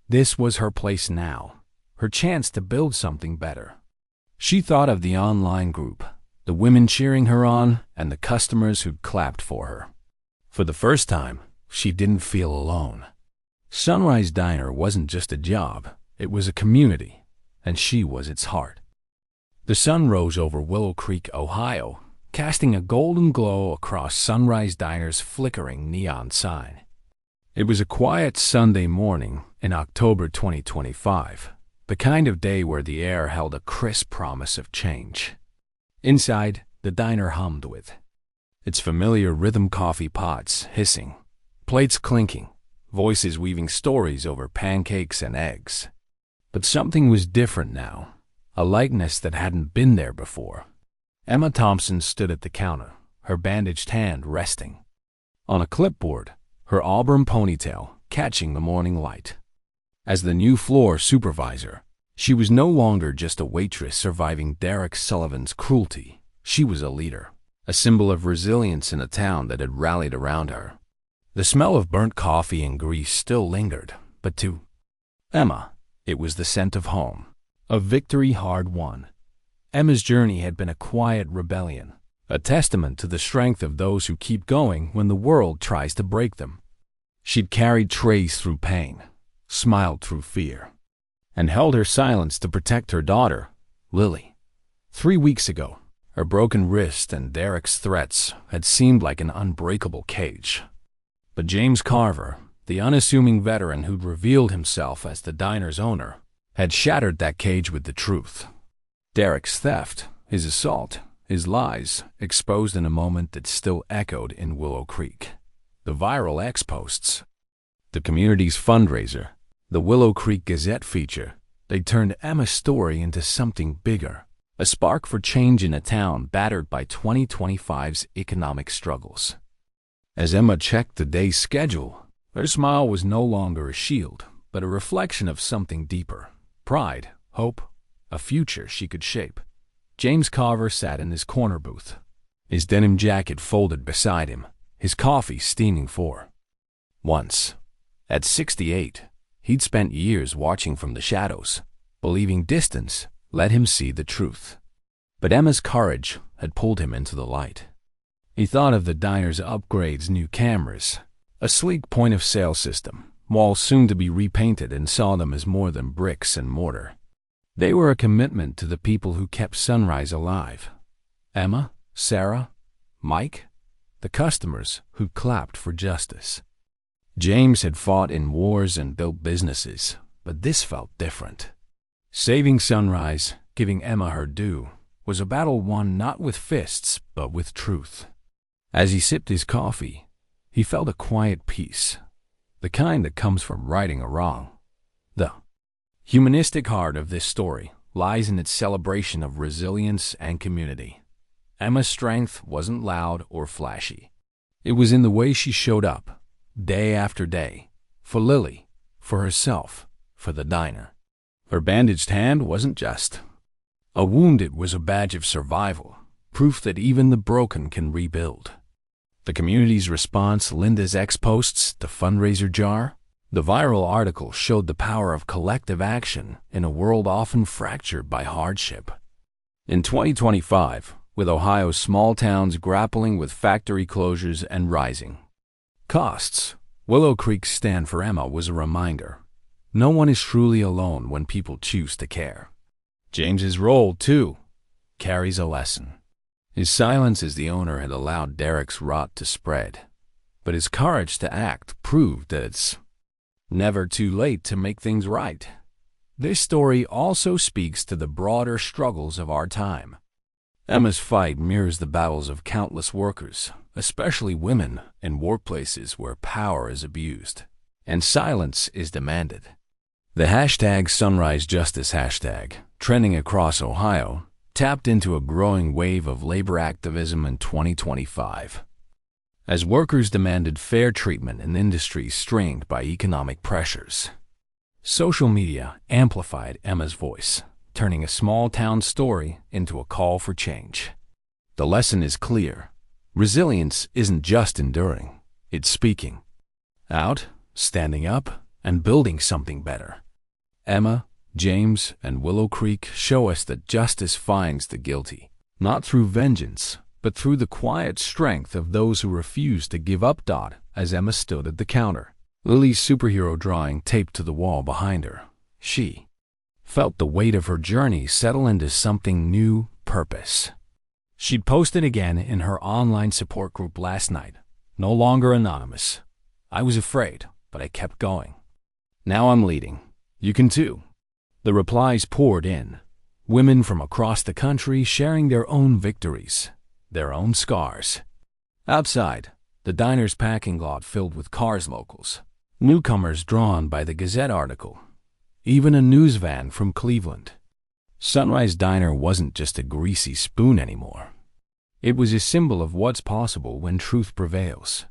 This was her place now, her chance to build something better. She thought of the online group, the women cheering her on, and the customers who'd clapped for her. For the first time, she didn't feel alone. Sunrise Diner wasn't just a job, it was a community, and she was its heart. The sun rose over Willow Creek, Ohio, casting a golden glow across Sunrise Diner's flickering neon sign. It was a quiet Sunday morning in October 2025, the kind of day where the air held a crisp promise of change. Inside, the diner hummed with its familiar rhythm, coffee pots hissing, plates clinking, voices weaving stories over pancakes and eggs. But something was different now, a lightness that hadn't been there before. Emma Thompson stood at the counter, her bandaged hand resting on a clipboard, her auburn ponytail catching the morning light. As the new floor supervisor, she was no longer just a waitress surviving Derek Sullivan's cruelty. She was a leader, a symbol of resilience in a town that had rallied around her. The smell of burnt coffee and grease still lingered, but to Emma, it was the scent of home, of victory hard won. Emma's journey had been a quiet rebellion, a testament to the strength of those who keep going when the world tries to break them. She'd carried trays through pain, smiled through fear, and held her silence to protect her daughter, Lily. 3 weeks ago, her broken wrist and Derek's threats had seemed like an unbreakable cage. But James Carver, the unassuming veteran who'd revealed himself as the diner's owner, had shattered that cage with the truth. Derek's theft, his assault, his lies, exposed in a moment that still echoed in Willow Creek. The viral X-posts, the community's fundraiser, the Willow Creek Gazette feature, they turned Emma's story into something bigger, a spark for change in a town battered by 2025's economic struggles. As Emma checked the day's schedule, her smile was no longer a shield, but a reflection of something deeper. Pride, hope, a future she could shape. James Carver sat in his corner booth, his denim jacket folded beside him, his coffee steaming for. Once, at 68, he'd spent years watching from the shadows, believing distance let him see the truth. But Emma's courage had pulled him into the light. He thought of the diner's upgrades, new cameras, a sleek point-of-sale system, walls soon to be repainted, and saw them as more than bricks and mortar. They were a commitment to the people who kept Sunrise alive. Emma, Sarah, Mike, the customers who clapped for justice. James had fought in wars and built businesses, but this felt different. Saving Sunrise, giving Emma her due, was a battle won not with fists, but with truth. As he sipped his coffee, he felt a quiet peace, the kind that comes from righting a wrong. The humanistic heart of this story lies in its celebration of resilience and community. Emma's strength wasn't loud or flashy. It was in the way she showed up, day after day, for Lily, for herself, for the diner. Her bandaged hand wasn't just a wound, it was a badge of survival, proof that even the broken can rebuild. The community's response, Linda's X-posts, the fundraiser jar, the viral article showed the power of collective action in a world often fractured by hardship. In 2025, with Ohio's small towns grappling with factory closures and rising costs, Willow Creek's stand for Emma was a reminder. No one is truly alone when people choose to care. James's role, too, carries a lesson. His silence as the owner had allowed Derek's rot to spread, but his courage to act proved that it's never too late to make things right. This story also speaks to the broader struggles of our time. Emma's fight mirrors the battles of countless workers, especially women, in workplaces where power is abused and silence is demanded. The #SunriseJustice hashtag, trending across Ohio, tapped into a growing wave of labor activism in 2025. As workers demanded fair treatment in industries strained by economic pressures, social media amplified Emma's voice, turning a small-town story into a call for change. The lesson is clear. Resilience isn't just enduring, it's speaking out, standing up, and building something better. Emma, James, and Willow Creek show us that justice finds the guilty, not through vengeance, but through the quiet strength of those who refuse to give up. As Emma stood at the counter, Lily's superhero drawing taped to the wall behind her, she felt the weight of her journey settle into something new: purpose. She'd posted again in her online support group last night, no longer anonymous. I was afraid, but I kept going. Now I'm leading. You can too. The replies poured in, women from across the country sharing their own victories, their own scars. Outside, the diner's parking lot filled with cars, locals, newcomers drawn by the Gazette article, even a news van from Cleveland. Sunrise Diner wasn't just a greasy spoon anymore. It was a symbol of what's possible when truth prevails.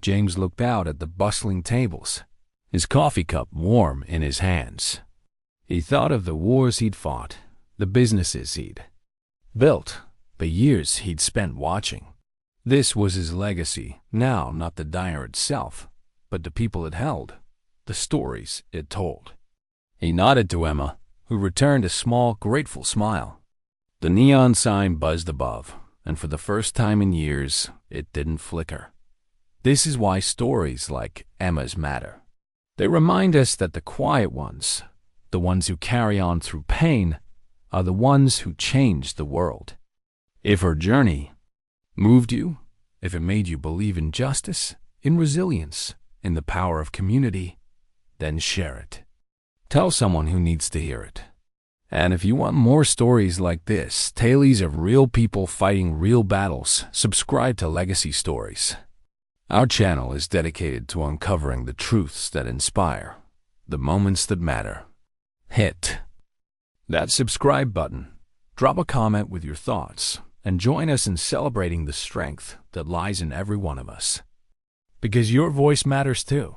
James looked out at the bustling tables, his coffee cup warm in his hands. He thought of the wars he'd fought, the businesses he'd built, the years he'd spent watching. This was his legacy, now not the diner itself, but the people it held, the stories it told. He nodded to Emma, who returned a small, grateful smile. The neon sign buzzed above, and for the first time in years, it didn't flicker. This is why stories like Emma's matter. They remind us that the quiet ones, the ones who carry on through pain, are the ones who change the world. If her journey moved you, if it made you believe in justice, in resilience, in the power of community, then share it. Tell someone who needs to hear it. And if you want more stories like this, tales of real people fighting real battles, subscribe to Legacy Stories. Our channel is dedicated to uncovering the truths that inspire, the moments that matter. Hit that subscribe button, drop a comment with your thoughts, and join us in celebrating the strength that lies in every one of us. Because your voice matters too.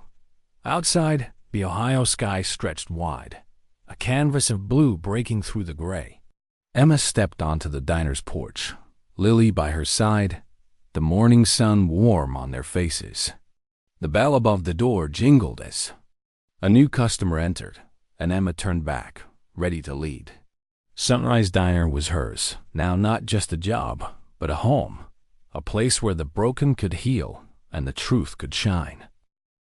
Outside, the Ohio sky stretched wide, a canvas of blue breaking through the gray. Emma stepped onto the diner's porch, Lily by her side, the morning sun warm on their faces. The bell above the door jingled as a new customer entered, and Emma turned back, ready to lead. Sunrise Diner was hers, now not just a job, but a home, a place where the broken could heal and the truth could shine.